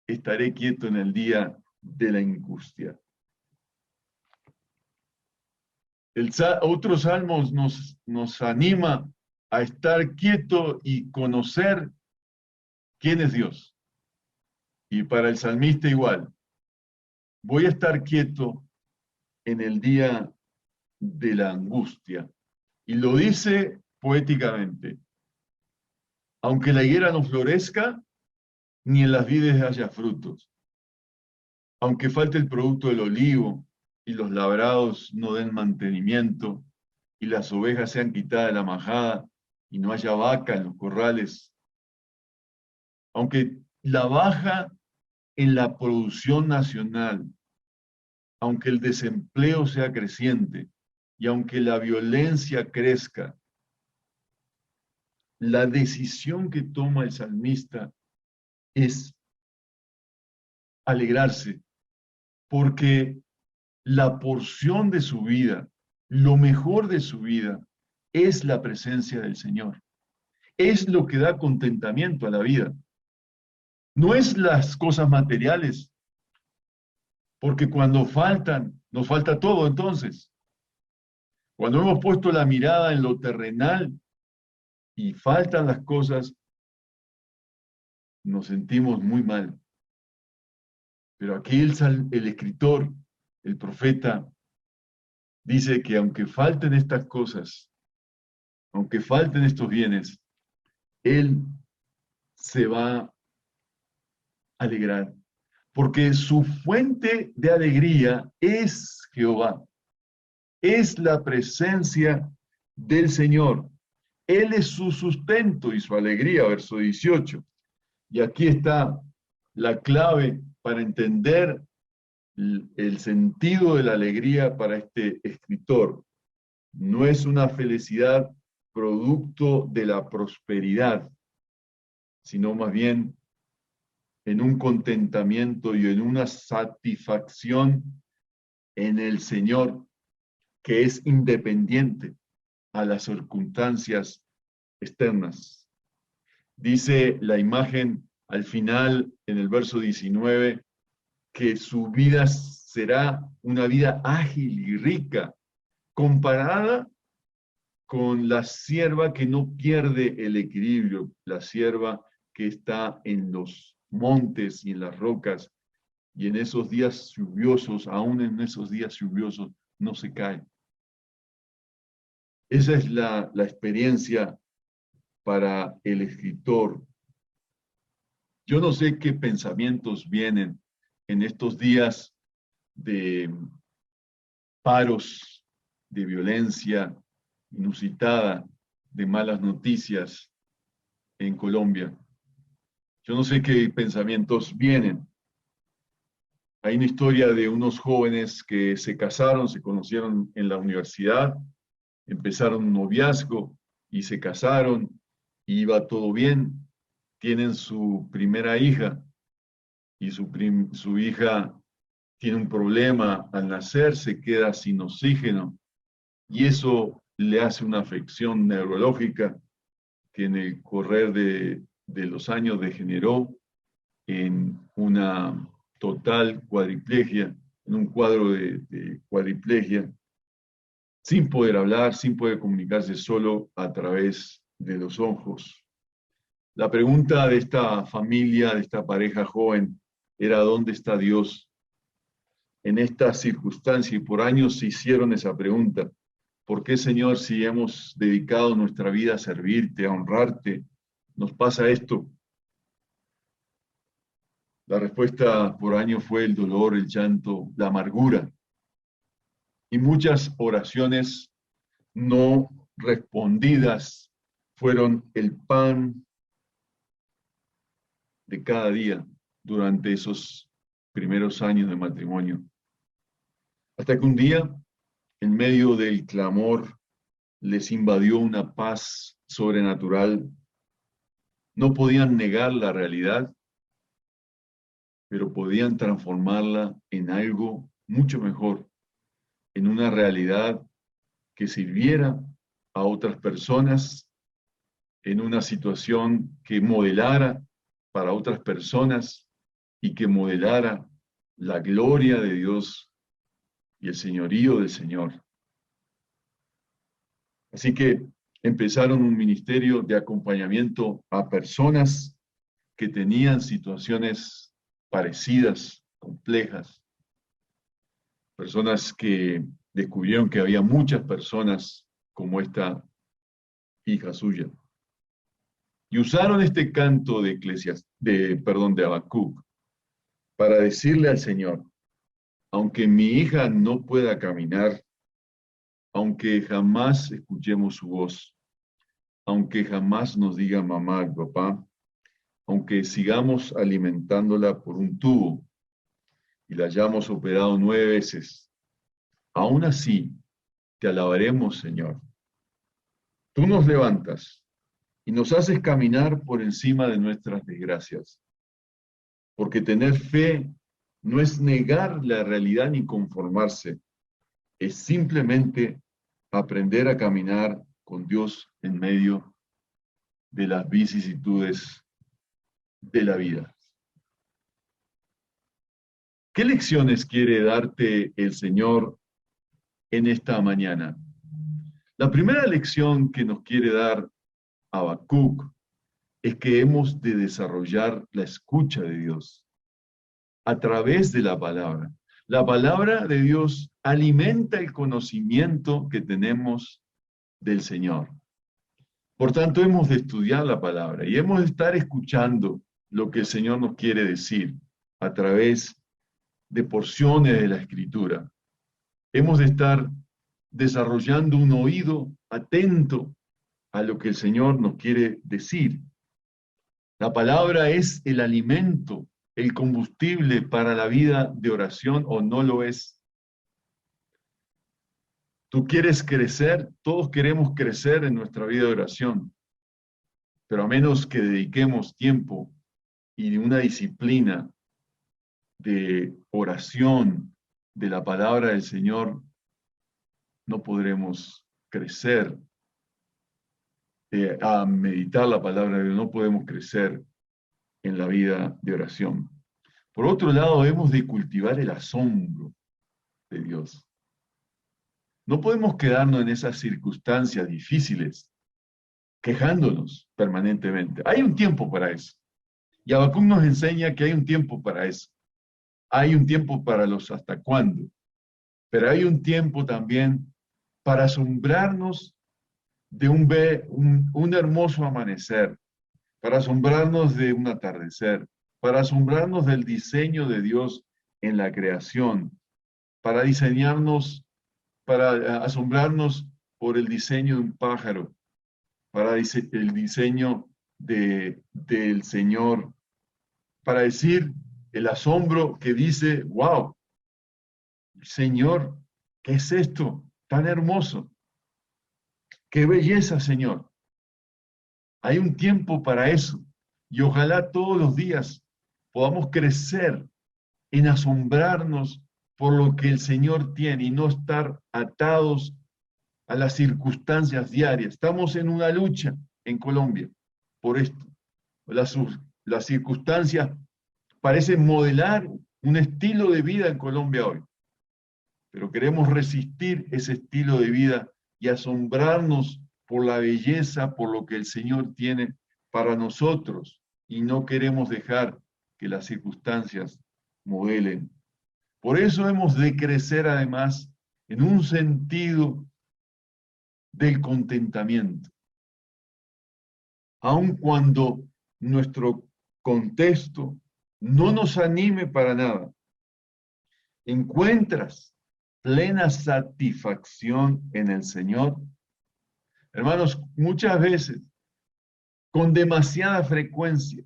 en el día de la angustia. Otros salmos nos anima a estar quieto y conocer quién es Dios. Y para el salmista igual, voy a estar quieto en el día de la angustia. Y lo dice poéticamente: aunque la higuera no florezca, ni en las vides haya frutos, aunque falte el producto del olivo, y los labrados no den mantenimiento, y las ovejas sean quitadas de la majada, y no haya vaca en los corrales, aunque la baja en la producción nacional aunque el desempleo sea creciente y aunque la violencia crezca, la decisión que toma el salmista es alegrarse, porque la porción de su vida, lo mejor de su vida, es la presencia del Señor. Es lo que da contentamiento a la vida. No es las cosas materiales, porque cuando faltan, nos falta todo entonces. Cuando hemos puesto la mirada en lo terrenal y faltan las cosas, nos sentimos muy mal. Pero aquí el escritor, el profeta, dice que aunque falten estas cosas, aunque falten estos bienes, él se va a alegrar, porque su fuente de alegría es Jehová, es la presencia del Señor. Él es su sustento y su alegría, verso 18. Y aquí está la clave para entender el sentido de la alegría para este escritor. No es una felicidad producto de la prosperidad, sino más bien en un contentamiento y en una satisfacción en el Señor que es independiente a las circunstancias externas. Dice la imagen al final, en el verso 19, que su vida será una vida ágil y rica, comparada con la sierva que no pierde el equilibrio, la sierva que está en los montes y en las rocas, y en esos días lluviosos, aún en esos días lluviosos, no se cae. Esa es la experiencia para el escritor. Yo no sé qué pensamientos vienen en estos días de paros, de violencia inusitada, de malas noticias en Colombia. Yo no sé qué pensamientos vienen. Hay una historia de unos jóvenes que se casaron, se conocieron en la universidad, empezaron un noviazgo y se casaron, y iba todo bien. Tienen su primera hija y su hija tiene un problema al nacer, se queda sin oxígeno y eso le hace una afección neurológica que en el correr de los años degeneró en una total cuadriplegia, en un cuadro de cuadriplegia, sin poder hablar, sin poder comunicarse, solo a través de los ojos. La pregunta de esta familia, de esta pareja joven, era ¿dónde está Dios en esta circunstancia? Y por años se hicieron esa pregunta. ¿Por qué, Señor, si hemos dedicado nuestra vida a servirte, a honrarte, nos pasa esto? La respuesta por años fue el dolor, el llanto, la amargura. Y muchas oraciones no respondidas fueron el pan de cada día durante esos primeros años de matrimonio. Hasta que un día, en medio del clamor, les invadió una paz sobrenatural. No podían negar la realidad, pero podían transformarla en algo mucho mejor, en una realidad que sirviera a otras personas, en una situación que modelara para otras personas y que modelara la gloria de Dios y el señorío del Señor. Así que empezaron un ministerio de acompañamiento a personas que tenían situaciones parecidas, complejas, personas que descubrieron que había muchas personas como esta hija suya. Y usaron este canto de de Habacuc para decirle al Señor, aunque mi hija no pueda caminar, aunque jamás escuchemos su voz, aunque jamás nos diga mamá y papá, aunque sigamos alimentándola por un tubo, y la hayamos operado 9 veces, aún así te alabaremos, Señor. Tú nos levantas y nos haces caminar por encima de nuestras desgracias, porque tener fe no es negar la realidad ni conformarse, es simplemente aprender a caminar con Dios en medio de las vicisitudes de la vida. ¿Qué lecciones quiere darte el Señor en esta mañana? La primera lección que nos quiere dar Habacuc es que hemos de desarrollar la escucha de Dios a través de la palabra. La palabra de Dios alimenta el conocimiento que tenemos del Señor. Por tanto, hemos de estudiar la palabra y hemos de estar escuchando lo que el Señor nos quiere decir a través de porciones de la Escritura. Hemos de estar desarrollando un oído atento a lo que el Señor nos quiere decir. La palabra es el alimento, el combustible para la vida de oración, ¿o no lo es? Tú quieres crecer, todos queremos crecer en nuestra vida de oración, pero a menos que dediquemos tiempo y una disciplina de oración de la palabra del Señor, no podremos crecer. A meditar la palabra de Dios, no podemos crecer en la vida de oración. Por otro lado, hemos de cultivar el asombro de Dios. No podemos quedarnos en esas circunstancias difíciles, quejándonos permanentemente. Hay un tiempo para eso. Y Habacuc nos enseña que hay un tiempo para eso. Hay un tiempo para los hasta cuándo. Pero hay un tiempo también para asombrarnos de un hermoso amanecer, para asombrarnos de un atardecer, para asombrarnos del diseño de Dios en la creación, para asombrarnos por el diseño de un pájaro, para el diseño del Señor, para decir el asombro que dice, wow, Señor, ¿qué es esto tan hermoso? ¡Qué belleza, Señor! Hay un tiempo para eso. Y ojalá todos los días podamos crecer en asombrarnos por lo que el Señor tiene y no estar atados a las circunstancias diarias. Estamos en una lucha en Colombia por esto. Las circunstancias parecen modelar un estilo de vida en Colombia hoy. Pero queremos resistir ese estilo de vida y asombrarnos por la belleza, por lo que el Señor tiene para nosotros, y no queremos dejar que las circunstancias modelen. Por eso hemos de crecer además en un sentido del contentamiento. Aun cuando nuestro contexto no nos anime para nada, ¿encuentras plena satisfacción en el Señor? Hermanos, muchas veces, con demasiada frecuencia,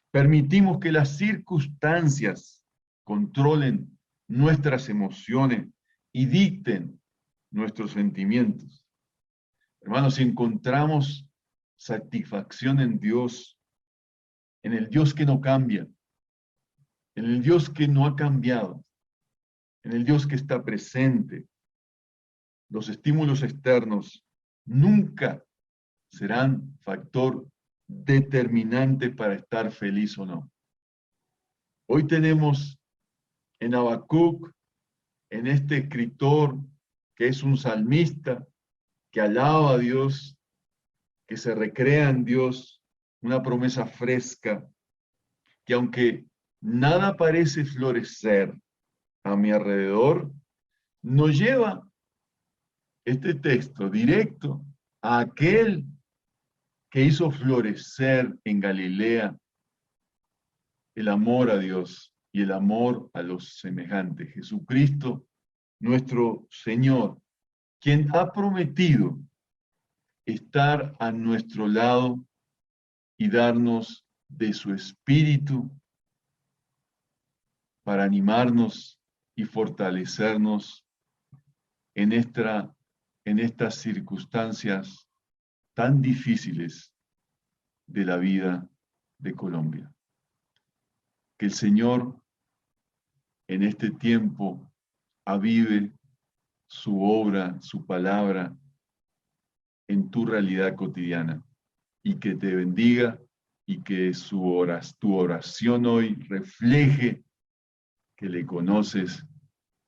permitimos que las circunstancias controlen nuestras emociones y dicten nuestros sentimientos. Hermanos, si encontramos satisfacción en Dios, en el Dios que no cambia, en el Dios que no ha cambiado, en el Dios que está presente, los estímulos externos nunca serán factor determinante para estar feliz o no. Hoy tenemos en Habacuc, en este escritor que es un salmista, que alaba a Dios, que se recrea en Dios, una promesa fresca, que aunque nada parece florecer a mi alrededor, nos lleva este texto directo a aquel que hizo florecer en Galilea el amor a Dios y el amor a los semejantes. Jesucristo, nuestro Señor, quien ha prometido estar a nuestro lado y darnos de su Espíritu para animarnos y fortalecernos en estas circunstancias tan difíciles de la vida de Colombia. Que el Señor en este tiempo avive su obra, su palabra en tu realidad cotidiana y que te bendiga y que tu oración hoy refleje que le conoces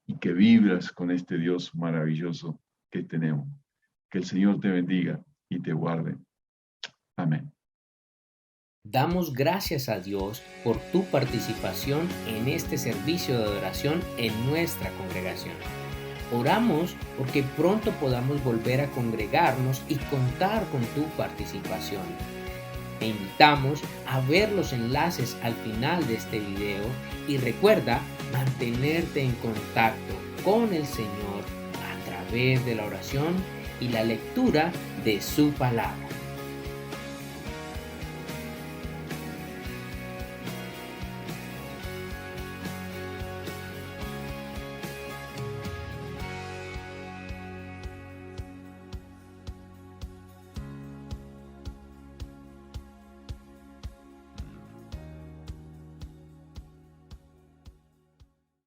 y que vibras con este Dios maravilloso que tenemos. Que el Señor te bendiga y te guarde. Amén. Damos gracias a Dios por tu participación en este servicio de adoración en nuestra congregación. Oramos porque pronto podamos volver a congregarnos y contar con tu participación. Te invitamos a ver los enlaces al final de este video y recuerda mantenerte en contacto con el Señor a través de la oración y la lectura de su palabra.